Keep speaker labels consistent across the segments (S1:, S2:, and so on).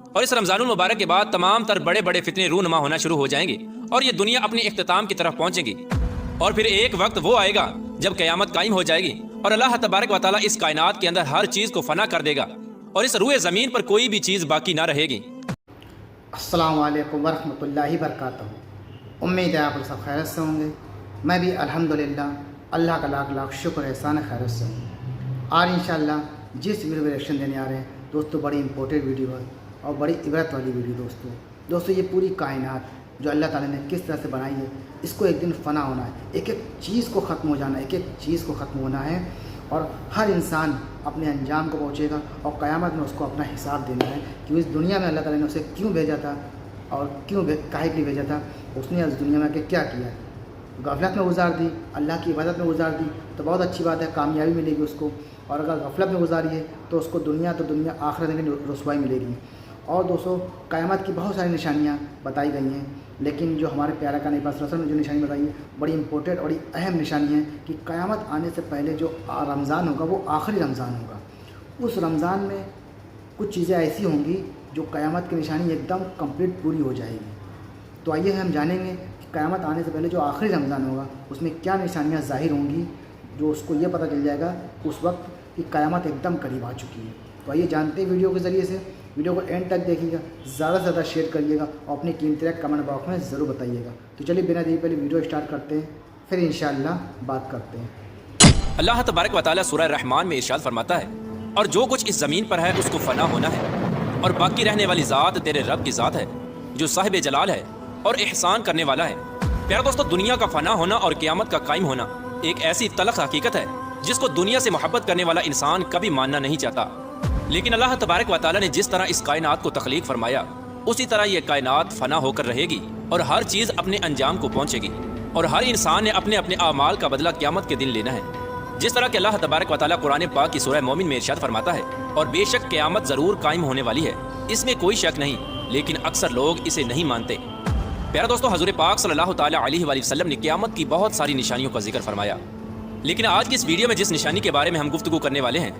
S1: और इस रमजानुल मुबारक के बाद तमाम तर बड़े बड़े फितने रूनुमा होना शुरू हो जाएंगे और ये दुनिया अपनी इख्तिताम की तरफ पहुंचेगी। और फिर एक वक्त वो आएगा जब क़यामत कायम हो जाएगी और अल्लाह तबारक व तआला इस कायनात के अंदर हर चीज को फना कर देगा और इस रूए जमीन पर कोई भी चीज बाकी ना रहेगी।
S2: अस्सलामु अलैकुम वरहमतुल्लाहि वबरकातुहू। उम्मीद है आप सब खैरियत से होंगे। मैं भी अल्हम्दुलिल्लाह अल्लाह का लाख लाख शुक्र एहसान खैरियत से हूँ। आज इंशाअल्लाह जिस वीडियो में रिएक्शन देने आ रहे हैं दोस्तों, बड़ी इंपॉर्टेंट वीडियो है और बड़ी इबरत वाली वीडियो। दोस्तों ये पूरी कायनात जो अल्लाह ताला ने किस तरह से बनाई है, इसको एक दिन फ़ना होना है, एक एक चीज़ को ख़त्म हो जाना है, एक एक चीज़ को ख़त्म होना है और हर इंसान अपने अंजाम को पहुँचेगा और क़यामत में उसको अपना हिसाब देना है कि इस दुनिया में अल्लाह ताला ने उसे क्यों भेजा था और काहे के लिए भेजा था, उसने इस दुनिया में आके क्या किया। गफलत में गुजार दी, अल्लाह की इबादत में गुजार दी तो बहुत अच्छी बात है, कामयाबी मिलेगी उसको। और अगर गफलत में गुजारी है तो उसको दुनिया आखिरत में रसवाई मिलेगी। और दोस्तों क़यामत की बहुत सारी निशानियाँ बताई गई हैं, लेकिन जो हमारे प्यारा का नबी पाक सल्लल्लाहु अलैहि वसल्लम ने जो निशानी बताई है बड़ी इंपॉर्टेंट और अहम निशानी है कि क़यामत आने से पहले जो रमज़ान होगा वो आखिरी रमज़ान होगा। उस रमज़ान में कुछ चीज़ें ऐसी होंगी जो क़यामत की निशानी एकदम कंप्लीट पूरी हो जाएगी। तो आइए हम जानेंगे कि क़यामत आने से पहले जो आखिरी रमज़ान होगा उसमें क्या निशानियाँ ज़ाहिर होंगी, जो उसको ये पता चल जाएगा उस वक्त कि क़यामत एकदम करीब आ चुकी है। तो आइए जानते हैं वीडियो के ज़रिए से। वीडियो को एंड तक देखिएगा, ज़्यादा से ज़्यादा शेयर करिएगा और अपनी कीमती राय कमेंट बॉक्स में ज़रूर बताइएगा। तो चलिए बिना देरी पहले वीडियो स्टार्ट करते हैं, फिर इंशाअल्लाह बात करते हैं।
S1: अल्लाह तबारक व तआला सूरह रहमान में इरशाद फरमाता है, और जो कुछ इस ज़मीन पर है उसको फ़ना होना है और बाकी रहने वाली ज़ात तेरे रब की ज़ात है जो साहिब जलाल है और एहसान करने वाला है। प्यारे दोस्तों, दुनिया का फ़ना होना और क़यामत का कायम होना एक ऐसी तलख़ हकीकत है जिसको दुनिया से मोहब्बत करने वाला इंसान कभी मानना नहीं चाहता। लेकिन अल्लाह तबारक व तआला ने जिस तरह इस कायनात को तख्लीक फरमाया उसी तरह ये कायनात फ़ना होकर रहेगी और हर चीज़ अपने अंजाम को पहुँचेगी और हर इंसान ने अपने अपने आमाल का बदला क़यामत के दिन लेना है। जिस तरह के अल्लाह तबारक व तआला कुरान पाक की सूरह मोमिन में इरशाद फरमाता है, और बेशक क़यामत ज़रूर कायम होने वाली है, इसमें कोई शक नहीं, लेकिन अक्सर लोग इसे नहीं मानते। प्यारे दोस्तों, हज़ूर पाक सल्लल्लाहु ताला अलैहि वसल्लम ने क़यामत की बहुत सारी निशानियों का जिक्र फरमाया, लेकिन आज की इस वीडियो में जिस निशानी के बारे में हम गुफ्तगू करने वाले हैं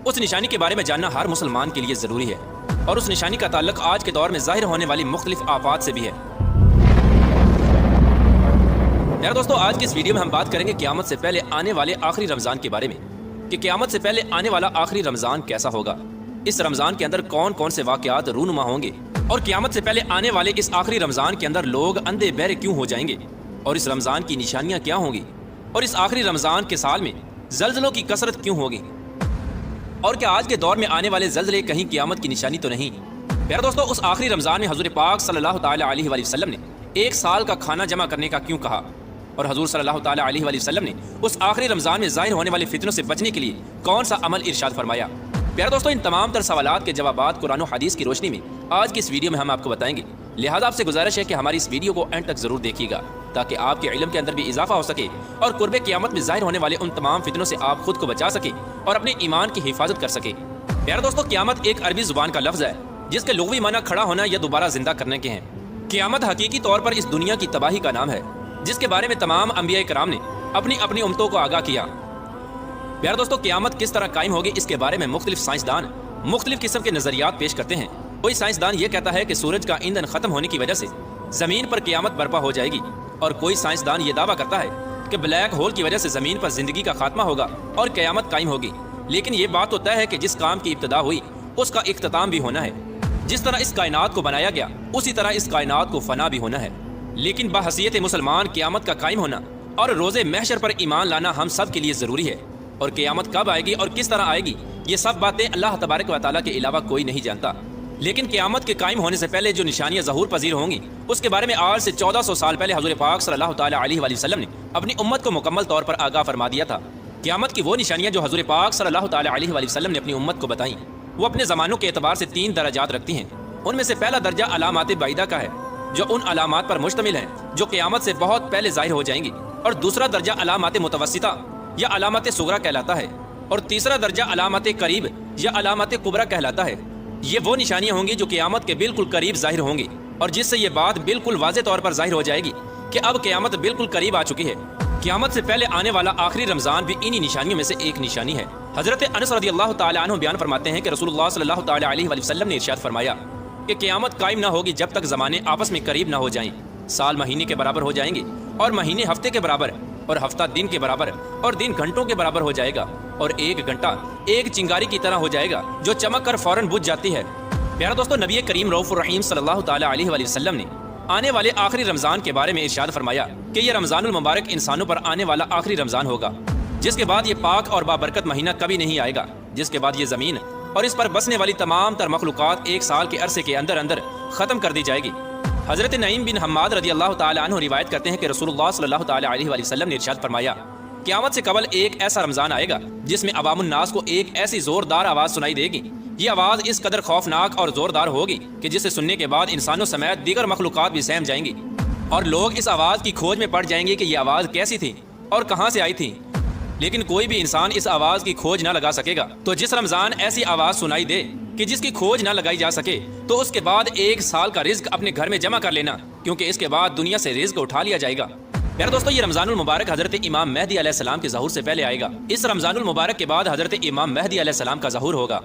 S1: उस निशानी के बारे में जानना हर मुसलमान के लिए ज़रूरी है और उस निशानी का ताल्लुक आज के दौर में ज़ाहिर होने वाली मुख्तलिफ आफात से भी है। यार दोस्तों, आज की इस वीडियो में हम बात करेंगे क़यामत से पहले आने वाले आखिरी रमज़ान के बारे में कि क़यामत से पहले आने वाला आखिरी रमज़ान कैसा होगा, इस रमज़ान के अंदर कौन कौन से वाक़यात रूनुमा होंगे और क़यामत से पहले आने वाले इस आखिरी रमज़ान के अंदर लोग अंधे बहरे क्यों हो जाएंगे और इस रमज़ान की निशानियाँ क्या होंगी और इस आखिरी रमज़ान के साल में ज़लज़लों की कसरत क्यों होगी और क्या आज के दौर में आने वाले ज़लज़ले कहीं क़यामत की निशानी तो नहीं। प्यारे दोस्तों, उस आखिरी रमज़ान में हज़ूर पाक सल्लल्लाहु ताला अलैहि वसल्लम ने एक साल का खाना जमा करने का क्यों कहा और हज़ूर सल्लल्लाहु ताला अलैहि वसल्लम ने उस आखिरी रमज़ान में ज़ाहिर होने वाले फितनों से बचने के लिए कौन सा अमल इरशाद फरमाया। प्यारे दोस्तों, इन तमाम तर सवालात के जवाबात कुरान और हदीस की रोशनी में आज की इस वीडियो में हम आपको बताएंगे। लिहाजा आपसे गुजारिश है कि हमारी इस वीडियो को एंड तक ज़रूर देखिएगा ताकि आपके इल्म के अंदर भी इजाफा हो सके और कुर्बे क़यामत में ज़ाहिर होने वाले उन तमाम फितनों से आप खुद को बचा सके और अपने ईमान की हिफाजत कर सके। प्यारे दोस्तों, क़यामत एक अरबी ज़ुबान का लफ्ज़ है जिसके लुग़वी माना खड़ा होना या दोबारा जिंदा करने के हैं। क़यामत हकीकी तौर पर इस दुनिया की तबाही का नाम है जिसके बारे में तमाम अंबिया कराम ने अपनी अपनी उम्मतों को आगाह किया। प्यारे दोस्तों, क़यामत किस तरह कायम होगी इसके बारे में मुख्तलिफ साइंसदान मुख्तलिफ किस्म के नज़रियात पेश करते हैं। कोई साइंसदान ये कहता है कि सूरज का ईंधन ख़त्म होने की वजह से ज़मीन पर क़यामत बर्पा हो जाएगी और कोई साइंसदान ये दावा करता है कि ब्लैक होल की वजह से ज़मीन पर ज़िंदगी का खात्मा होगा और क़यामत कायम होगी। लेकिन ये बात तो तय है कि जिस काम की इब्तिदा हुई उसका इख्तिताम भी होना है। जिस तरह इस कायनात को बनाया गया उसी तरह इस कायनात को फना भी होना है। लेकिन बहसीयत मुसलमान क़यामत का कायम होना और रोज़े महशर पर ईमान लाना हम सब के लिए ज़रूरी है और क़यामत कब आएगी और किस तरह आएगी ये सब बातें अल्लाह तबारक व तआला के अलावा कोई नहीं जानता। लेकिन क़यामत के कायम होने से पहले जो निशानियाँ ज़हूर पजीर होंगी उसके बारे में आज से 1400 साल पहले हज़ूर पाक सल्लल्लाहु ताला अलैहि वसल्लम ने अपनी उम्मत को मुकम्मल तौर पर आगाह फरमा दिया था। क़यामत की वो निशानियाँ जो हज़ूर पाक सल्लल्लाहु ताला अलैहि वसल्लम ने अपनी उम्मत को बताई वो अपने ज़मानों के एतबार से 3 दर्जात रखती हैं। उनमें से पहला दर्जा अलामात बाइदा का है जो उन अलामात पर मुश्तमिल है जो क़यामत से बहुत पहले ज़ाहिर हो जाएंगी, और दूसरा दर्जा अलामात मुतवस्सिता या अलामत सुगरा कहलाता है, और तीसरा दर्जा अलामत करीब या अलामत कुबरा कहलाता है। ये वो निशानियाँ होंगी जो क़यामत के बिल्कुल करीब ज़ाहिर होंगी और जिससे ये बात बिल्कुल वाज़े तौर पर ज़ाहिर हो जाएगी कि अब क़यामत बिल्कुल करीब आ चुकी है। क़यामत से पहले आने वाला आखिरी रमज़ान भी इन्हीं निशानियों में से एक निशानी है। हज़रत अनस रज़ियल्लाहु ताला अन्हु बयान फरमाते हैं कि रसूलुल्लाह सल्लल्लाहु ताला अलैहि वसल्लम ने इरशाद फरमाया, کہ قیامت قائم نہ ہوگی جب تک زمانے آپس میں قریب نہ ہو جائیں۔ سال مہینے کے برابر ہو جائیں گے اور مہینے ہفتے کے برابر اور ہفتہ دن کے برابر اور دن گھنٹوں کے برابر ہو جائے گا اور ایک گھنٹہ ایک چنگاری کی طرح ہو جائے گا جو چمک کر فوراً بجھ جاتی ہے۔ پیارا دوستو، نبی کریم رؤوف الرحیم صلی اللہ تعالیٰ علیہ وآلہ وسلم نے آنے والے آخری رمضان کے بارے میں ارشاد فرمایا کہ یہ رمضان المبارک انسانوں پر آنے والا آخری رمضان ہوگا، جس کے بعد یہ پاک اور بابرکت مہینہ کبھی نہیں آئے گا، جس کے بعد یہ زمین اور اس پر بسنے والی تمام تر مخلوقات ایک سال کے عرصے کے اندر اندر ختم کر دی جائے گی۔ حضرت نعیم بن حماد رضی اللہ تعالیٰ عنہ روایت کرتے ہیں کہ رسول اللہ صلی اللہ تعالیٰ علیہ وآلہ وسلم نے ارشاد فرمایا، قیامت سے قبل ایک ایسا رمضان آئے گا جس میں عوام الناس کو ایک ایسی زوردار آواز سنائی دے گی۔ یہ آواز اس قدر خوفناک اور زوردار ہوگی کہ جسے سننے کے بعد انسانوں سمیت دیگر مخلوقات بھی سہم جائیں گی، اور لوگ اس آواز کی کھوج میں پڑ جائیں گے کہ یہ آواز کیسی تھی اور کہاں سے آئی تھی، لیکن کوئی بھی انسان اس آواز کی کھوج نہ لگا سکے گا۔ تو جس رمضان ایسی آواز سنائی دے کہ جس کی کھوج نہ لگائی جا سکے، تو اس کے بعد ایک سال کا رزق اپنے گھر میں جمع کر لینا، کیونکہ اس کے بعد دنیا سے رزق اٹھا لیا جائے گا۔ پیارے دوستو، یہ رمضان المبارک حضرت امام مہدی علیہ السلام کے ظہور سے پہلے آئے گا۔ اس رمضان المبارک کے بعد حضرت امام مہدی علیہ السلام کا ظہور ہوگا۔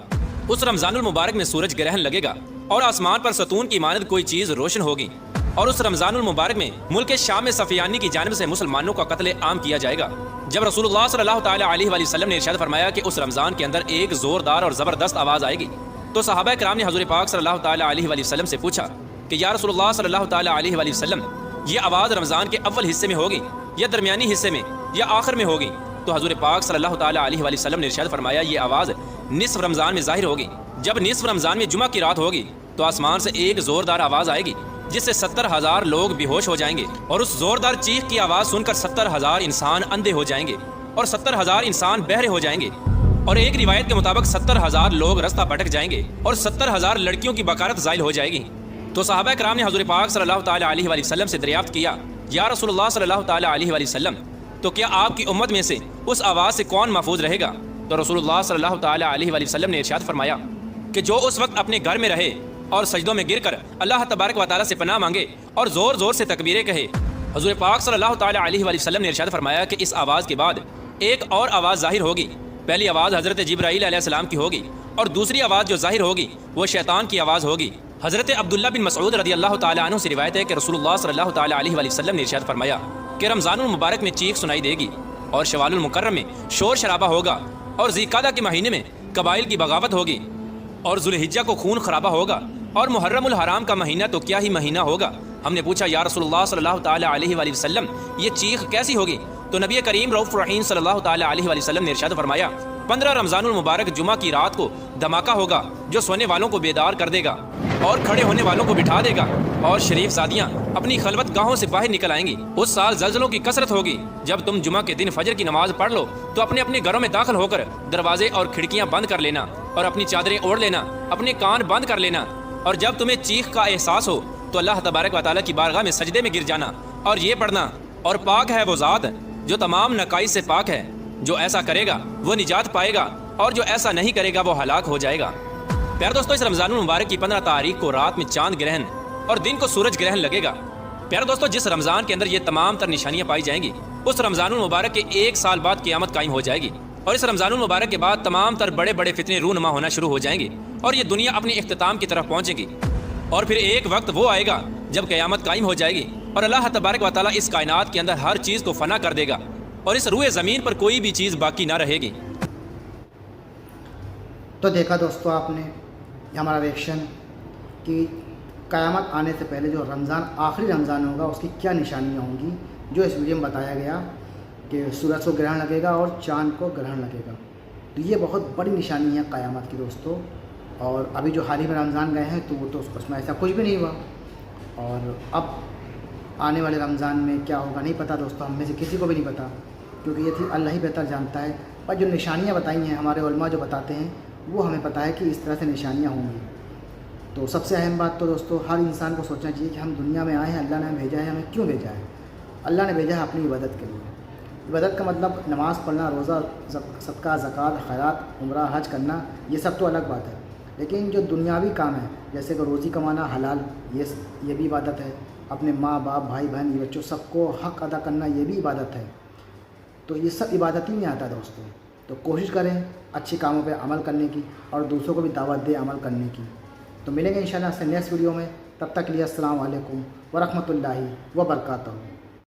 S1: اس رمضان المبارک میں سورج گرہن لگے گا اور آسمان پر ستون کی مانند کوئی چیز روشن ہوگی، اور اس رمضان المبارک میں ملک شام میں سفیانی کی جانب سے مسلمانوں کا قتل عام کیا جائے گا۔ جب رسول اللہ صلی اللہ تعالیٰ علیہ وآلہ وسلم نے ارشاد فرمایا کہ اس رمضان کے اندر ایک زوردار اور زبردست آواز آئے گی، تو صحابہ کرام نے حضور پاک صلی اللہ تعالیٰ علیہ وآلہ وسلم سے پوچھا کہ یا رسول اللہ صلی اللہ تعالیٰ علیہ وآلہ وسلم، یہ آواز رمضان کے اول حصے میں ہوگی یا درمیانی حصے میں یا آخر میں ہوگی؟ تو حضور پاک صلی اللہ تعالیٰ علیہ وآلہ وسلم نے ارشاد فرمایا، یہ آواز نصف رمضان میں ظاہر ہوگی۔ جب نصف رمضان میں جمعہ کی رات ہوگی تو آسمان سے ایک زوردار آواز آئے گی جس سے 70,000 لوگ بے ہوش ہو جائیں گے، اور اس زوردار چیخ کی آواز سن کر 70,000 انسان اندھے ہو جائیں گے اور 70,000 انسان بہرے ہو جائیں گے، اور ایک روایت کے مطابق 70,000 لوگ رستہ بھٹک جائیں گے اور 70,000 لڑکیوں کی بکارت زائل ہو جائے گی۔ تو صحابہ کرام نے حضور پاک صلی اللہ تعالیٰ علیہ وآلہ وسلم سے دریافت کیا، یا رسول اللہ صلی اللہ تعالیٰ علیہ وآلہ وسلم، تو کیا آپ کی امت میں سے اس آواز سے کون محفوظ رہے گا؟ تو رسول اللہ صلی اللہ تعالیٰ علیہ وآلہ وسلم نے ارشاد فرمایا کہ جو اس وقت اپنے گھر میں رہے اور سجدوں میں گر کر اللہ تبارک و تعالیٰ سے پناہ مانگے اور زور زور سے تکبیریں کہے۔ حضور پاک صلی اللہ تعالیٰ علیہ وآلہ وسلم نے ارشاد فرمایا کہ اس آواز کے بعد ایک اور آواز ظاہر ہوگی۔ پہلی آواز حضرت جبرائیل علیہ السلام کی ہوگی، اور دوسری آواز جو ظاہر ہوگی وہ شیطان کی آواز ہوگی۔ حضرت عبداللہ بن مسعود رضی اللہ تعالیٰ عنہ سے روایت ہے کہ رسول اللہ صلی اللہ تعالیٰ علیہ وآلہ وسلم نے ارشاد فرمایا کہ رمضان المبارک میں چیخ سنائی دے گی، اور شوال المکرم میں شور شرابہ ہوگا، اور ذی القعدہ کے مہینے میں قبائل کی بغاوت ہوگی، اور ذوالحجہ کو خون خرابہ ہوگا، اور محرم الحرام کا مہینہ تو کیا ہی مہینہ ہوگا۔ ہم نے پوچھا، یا رسول اللہ صلی اللہ تعالیٰ علیہ وآلہ وسلم، یہ چیخ کیسی ہوگی؟ تو نبی کریم رؤوف الرحیم صلی اللہ تعالیٰ علیہ وآلہ وسلم نے ارشاد فرمایا، 15 رمضان المبارک جمعہ کی رات کو دھماکہ ہوگا جو سونے والوں کو بیدار کر دے گا اور کھڑے ہونے والوں کو بٹھا دے گا، اور شریف زادیاں اپنی خلوت گاہوں سے باہر نکل آئیں گی۔ اس سال زلزلوں کی کثرت ہوگی۔ جب تم جمعہ کے دن فجر کی نماز پڑھ لو تو اپنے اپنے گھروں میں داخل ہو کر دروازے اور کھڑکیاں بند کر لینا، اور اپنی چادریں اوڑھ لینا، اپنے کان بند کر لینا، اور جب تمہیں چیخ کا احساس ہو تو اللہ تبارک و تعالیٰ کی بارگاہ میں سجدے میں گر جانا اور یہ پڑھنا، اور پاک ہے وہ ذات جو تمام نقائص سے پاک ہے، جو ایسا کرے گا وہ نجات پائے گا، اور جو ایسا نہیں کرے گا وہ ہلاک ہو جائے گا۔ پیارے دوستو، اس رمضان المبارک کی 15 تاریخ کو رات میں چاند گرہن اور دن کو سورج گرہن لگے گا۔ پیارے دوستو، جس رمضان کے اندر یہ تمام تر نشانیاں پائی جائیں گی، اس رمضان المبارک کے 1 سال بعد قیامت قائم ہو جائے گی، اور اس رمضان المبارک کے بعد تمام تر بڑے بڑے فتنے رونما ہونا شروع ہو جائیں گے، اور یہ دنیا اپنے اختتام کی طرف پہنچے گی، اور پھر ایک وقت وہ آئے گا جب قیامت قائم ہو جائے گی، اور اللہ تبارک و تعالیٰ اس کائنات کے اندر ہر چیز کو فنا کر دے گا، اور اس روئے زمین پر کوئی بھی چیز باقی نہ رہے گی۔
S2: تو دیکھا دوستو آپ نے یہ ہمارا ریئیکشن کہ قیامت آنے سے پہلے جو رمضان آخری رمضان ہوگا اس کی کیا نشانیاں ہوں گی، جو اس ویڈیو میں بتایا گیا کہ سورج کو گرہن لگے گا اور چاند کو گرہن لگے گا۔ تو یہ بہت بڑی نشانی ہے قیامت کی دوستو، اور ابھی جو حال ہی میں رمضان گئے ہیں تو وہ تو اس میں ایسا کچھ بھی نہیں ہوا، اور اب آنے والے رمضان میں کیا ہوگا نہیں پتہ دوستو، ہم میں سے کسی کو بھی نہیں پتہ، کیونکہ یہ تھی اللہ ہی بہتر جانتا ہے۔ پر جو نشانیاں بتائی ہیں ہمارے علماء جو بتاتے ہیں وہ ہمیں پتہ ہے کہ اس طرح سے نشانیاں ہوں گی۔ تو سب سے اہم بات تو دوستو ہر انسان کو سوچنا چاہیے کہ ہم دنیا میں آئے ہیں، اللہ نے ہمیں بھیجا ہے، ہمیں کیوں بھیجا ہے؟ اللہ نے بھیجا ہے اپنی عبادت کے لیے۔ عبادت کا مطلب نماز پڑھنا، روزہ، صدقہ، زکوٰۃ، خیرات، عمرہ، حج کرنا، یہ سب تو الگ بات ہے، لیکن جو دنیاوی کام ہے جیسے کہ روزی کمانا حلال، یہ بھی عبادت ہے، اپنے ماں باپ، بھائی بہن، یہ بچوں سب کو حق ادا کرنا، یہ بھی عبادت ہے۔ تو یہ سب عبادت ہی میں آتا ہے دوستو۔ تو کوشش کریں اچھے کاموں پہ عمل کرنے کی، اور دوسروں کو بھی دعوت دیں عمل کرنے کی۔ تو ملیں گے انشاءاللہ سے نیکسٹ ویڈیو میں. تب تک کے لیے السلام علیکم ورحمۃ اللہ وبرکاتہ.